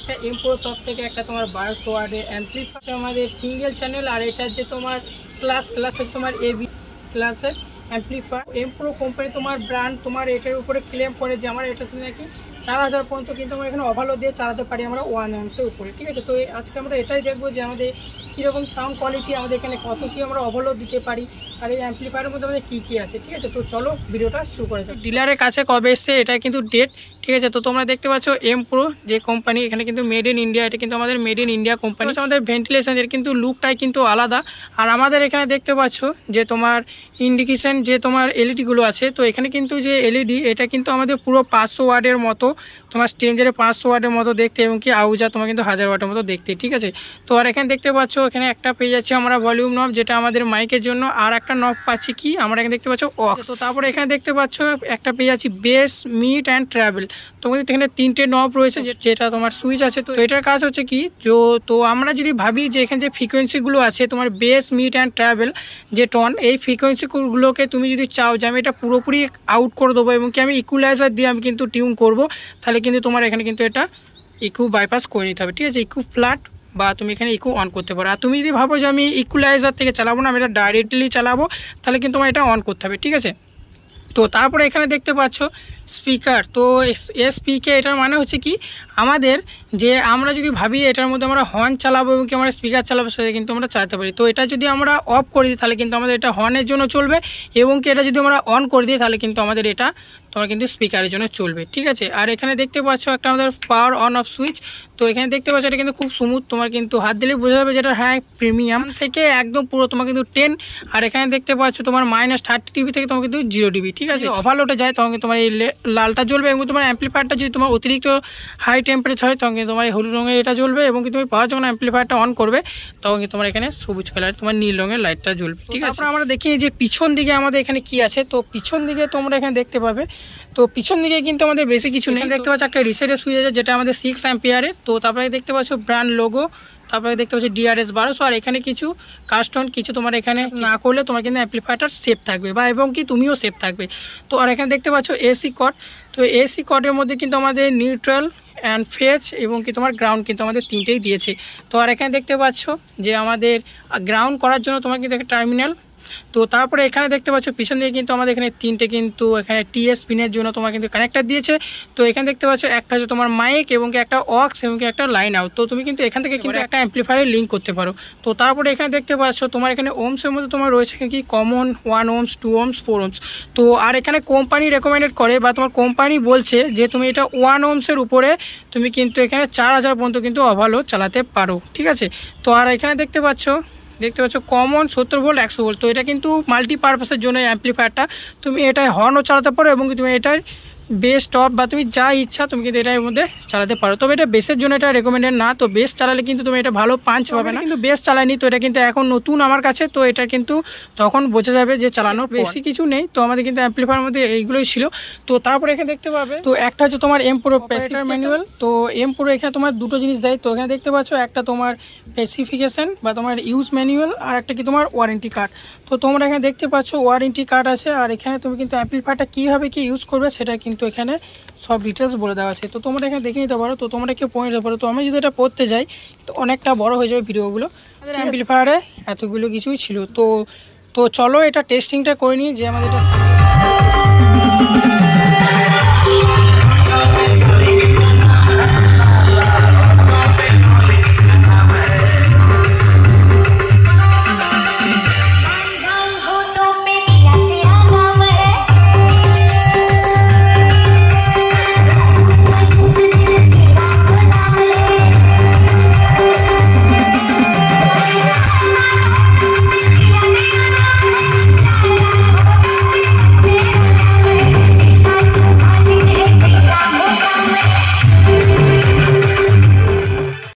একটা M-Pro top থেকে একটা তোমার 1200 ওয়াটের অ্যাম্পলিফায়ার আমাদের সিঙ্গেল চ্যানেল, আর এটা যে তোমার ক্লাস হচ্ছে তোমার AB ক্লাসের অ্যাম্পলিফায়ার। M-Pro কোম্পানি তোমার ব্র্যান্ড তোমার এটার উপরে ক্লেম করে যে আমার এটা নাকি 4000 পর্যন্ত কিন্তু আমরা এখানে ওভারলোড দিয়ে চালাতে পারি আমরা 1 ohms-এর উপরে। ঠিক আছে, তো আজকে আমরা এটাই দেখবো যে আমাদের কীরকম সাউন্ড কোয়ালিটি, আমাদের এখানে কত কী আমরা ওভারলোড দিতে পারি, আর এই অ্যাম্পলিফায়ারের মধ্যে আমাদের কী কী আছে। ঠিক আছে, তো চলো ভিডিওটা শুরু করে যাই। ডিলারের কাছে কবে এসছে এটা কিন্তু ডেট। ঠিক আছে, তো তোমরা দেখতে পাচ্ছ M-Pro যে কোম্পানি, এখানে কিন্তু মেড ইন ইন্ডিয়া, এটা কিন্তু আমাদের মেড ইন ইন্ডিয়া কোম্পানি। আমাদের ভেন্টিলেশন এর কিন্তু লুকটাই কিন্তু আলাদা। আর আমাদের এখানে দেখতে পাচ্ছ যে তোমার ইন্ডিকেশন যে তোমার এলইডিগুলো আছে, তো এখানে কিন্তু যে এলইডি এটা কিন্তু আমাদের পুরো 500 ওয়াটের মতো, তোমার স্ট্রেঞ্জারে 500 ওয়াটের মতো দেখতে, এবং কি আউজা তোমার কিন্তু 1000 ওয়াটের মতো দেখতে। ঠিক আছে, তো আর এখানে দেখতে পাচ্ছ এখানে একটা পেয়ে যাচ্ছে আমরা ভলিউম নব, যেটা আমাদের মাইকের জন্য, আর একটা নব পাচ্ছি কি আমরা এখানে দেখতে পাচ্ছ অক্স। তো তারপরে এখানে দেখতে পাচ্ছ একটা পেয়ে যাচ্ছি বেস, মিড অ্যান্ড ট্রাভেল। তোমাদের এখানে 3টে নব রয়েছে, যেটা তোমার সুইচ আছে। তো এটার কাজ হচ্ছে কি, তো আমরা যদি ভাবি যে এখানে যে ফ্রিকোয়েন্সিগুলো আছে তোমার বেস, মিড অ্যান্ড ট্রাভেল যে টন, এই ফ্রিকোয়েন্সিগুলোকে তুমি যদি চাও যে আমি এটা পুরোপুরি আউট করে দেবো এবং কি আমি ইকুয়ালাইজার দিয়ে আমি কিন্তু টিউন করব, তাহলে কিন্তু তোমার এখানে কিন্তু এটা ইকু বাইপাস করে নিতে হবে। ঠিক আছে, ইকু ফ্ল্যাট বা তুমি এখানে ইকু অন করতে পারো। আর তুমি যদি ভাবো যে আমি ইকুয়ালাইজার থেকে চালাবো না, আমি এটা ডাইরেক্টলি চালাবো, তাহলে কিন্তু আমার এটা অন করতে হবে। ঠিক আছে, তো তারপরে এখানে দেখতে পাচ্ছ স্পিকার। তো স্পিকার এটার মানে হচ্ছে কি, আমাদের যে আমরা যদি ভাবি এটার মধ্যে আমরা হর্ন চালাবো এবং কি আমরা স্পিকার চালাবো, সেটা কিন্তু আমরা চালাতে পারি। তো এটা যদি আমরা অফ করে দিই তাহলে কিন্তু আমাদের এটা হর্নের জন্য চলবে, এবং কি এটা যদি আমরা অন করে দিই তাহলে কিন্তু আমাদের এটা তোমার কিন্তু স্পিকারের জন্য চলবে। ঠিক আছে, আর এখানে দেখতে পাচ্ছ একটা আমাদের পাওয়ার অন অফ সুইচ। তো এখানে দেখতে পাচ্ছ এটা কিন্তু খুব স্মুথ, তোমার কিন্তু হাত দিলে বোঝা যাবে যেটা হ্যাঁ প্রিমিয়াম থেকে একদম পুরো তোমার কিন্তু 10। আর এখানে দেখতে পাচ্ছ তোমার -30 dB থেকে তোমার কিন্তু 0 dB। ঠিক আছে, ওভারলোডে যায় তখন তোমার এই লালটা জ্বলবে, এবং তোমার অ্যাম্পলিফায়ারটা যদি তোমার অতিরিক্ত হাই টেম্পারেচার হয় তখন কিন্তু তোমার এই হলুদ রঙের এটা জ্বলবে, এবং তুমি পাওয়ার যখন অ্যাম্পলিফায়ারটা অন করবে তখন কিন্তু তোমার এখানে সবুজ কালার তোমার নীল রঙের লাইটটা জ্বলবে। ঠিক আছে, তারপর আমরা দেখিনি যে পিছন দিকে আমাদের এখানে কি আছে। তো পিছন দিকে তোমরা এখানে দেখতে পাবে, তো পিছন দিকে কিন্তু আমাদের বেশি কিছু নেই। দেখতে পাচ্ছ একটা রিসেটের সুইচ আছে, যেটা আমাদের 6 অ্যাম্পিয়ারের। তো তারপরে দেখতে পাচ্ছ ব্র্যান্ড লোগো, তারপরে দেখতে পাচ্ছি DRS 1200। আর এখানে কিছু কাস্টম কিছু তোমার এখানে না করলে তোমার কিন্তু অ্যাম্পলিফায়ারটা সেফ থাকবে, বা এবং কি তুমিও সেফ থাকবে। তো আর এখানে দেখতে পাচ্ছ AC কর্ড। তো AC কর্ডের মধ্যে কিন্তু আমাদের নিউট্রাল অ্যান্ড ফেজ এবং কি তোমার গ্রাউন্ড কিন্তু আমাদের 3টেই দিয়েছে। তো আর এখানে দেখতে পাচ্ছ যে আমাদের গ্রাউন্ড করার জন্য তোমার কিন্তু একটা টার্মিনাল। তো তারপরে এখানে দেখতে পাচ্ছ পিছন দিকে কিন্তু আমাদের এখানে 3টে কিন্তু এখানে TS পিনের জন্য তোমার কিন্তু কানেক্টার দিয়েছে। তো এখানে দেখতে পাচ্ছ একটা হচ্ছে তোমার মাইক, এবং কি একটা অক্স, এবং কি একটা লাইন আউট। তো তুমি কিন্তু এখান থেকে কিন্তু একটা অ্যাম্পলিফায়ারে লিঙ্ক করতে পারো। তো তারপরে এখানে দেখতে পাচ্ছ তোমার এখানে ওমসের মধ্যে তোমার রয়েছে কি কমন 1 ohms, 2 ohms, 4 ohms। তো আর এখানে কোম্পানি রেকমেন্ডেড করে বা তোমার কোম্পানি বলছে যে তুমি এটা 1 ohms-এর উপরে তুমি কিন্তু এখানে 4000 পর্যন্ত কিন্তু ওভারলোড চালাতে পারো। ঠিক আছে, তো আর এখানে দেখতে পাচ্ছ কমন 70 ভোল্ট, 100 ভোল্ট। তো এটা কিন্তু মাল্টিপারপাসের জন্য অ্যাম্পলিফায়ারটা, তুমি এটাই হর্নও চালাতে পারো, এবং তুমি এটাই বেস টপ বা তুমি যা ইচ্ছা তুমি কিন্তু এটার মধ্যে চালাতে পারো। তবে এটা বেসের জন্য এটা রেকমেন্ডেড না। তো বেস চালালে কিন্তু তুমি এটা ভালো পাঞ্চ পাবে না, কিন্তু বেস চালায়নি, তো এটা কিন্তু এখন নতুন আমার কাছে। তো এটা কিন্তু তখন বোঝা যাবে যে চালানোর বেশি কিছু নেই। তো আমাদের কিন্তু অ্যাম্পলিফায়ারের মধ্যে এইগুলোই ছিল। তো তারপরে এখানে দেখতে পাবে, তো একটা হচ্ছে তোমার M-Pro প্যাসিটার ম্যানুয়াল। তো M-Pro এখানে তোমার দুটো জিনিস দেয়। তো এখানে দেখতে পাচ্ছ একটা তোমার স্পেসিফিকেশন বা তোমার ইউজ ম্যানুয়াল, আর একটা কি তোমার ওয়ারেন্টি কার্ড। তো তোমরা এখানে দেখতে পাচ্ছ ওয়ারেন্টি কার্ড আছে, আর এখানে তুমি কিন্তু অ্যাম্পলিফায়ারটা কীভাবে কি ইউজ করবে সেটা কিন্তু এখানে সব ডিটেলস বলে দেওয়া আছে। তো তোমরা এখানে দেখে নিতে পারো, তো তোমরা কেউ পড়ে নিতে পারো। তো আমি যদি এটা পড়তে যাই তো অনেকটা বড় হয়ে যাবে ভিডিওগুলো। অ্যাম্পলিফায়ারে এতগুলো কিছুই ছিল। তো চলো এটা টেস্টিংটা করে নিই যে আমাদের এটা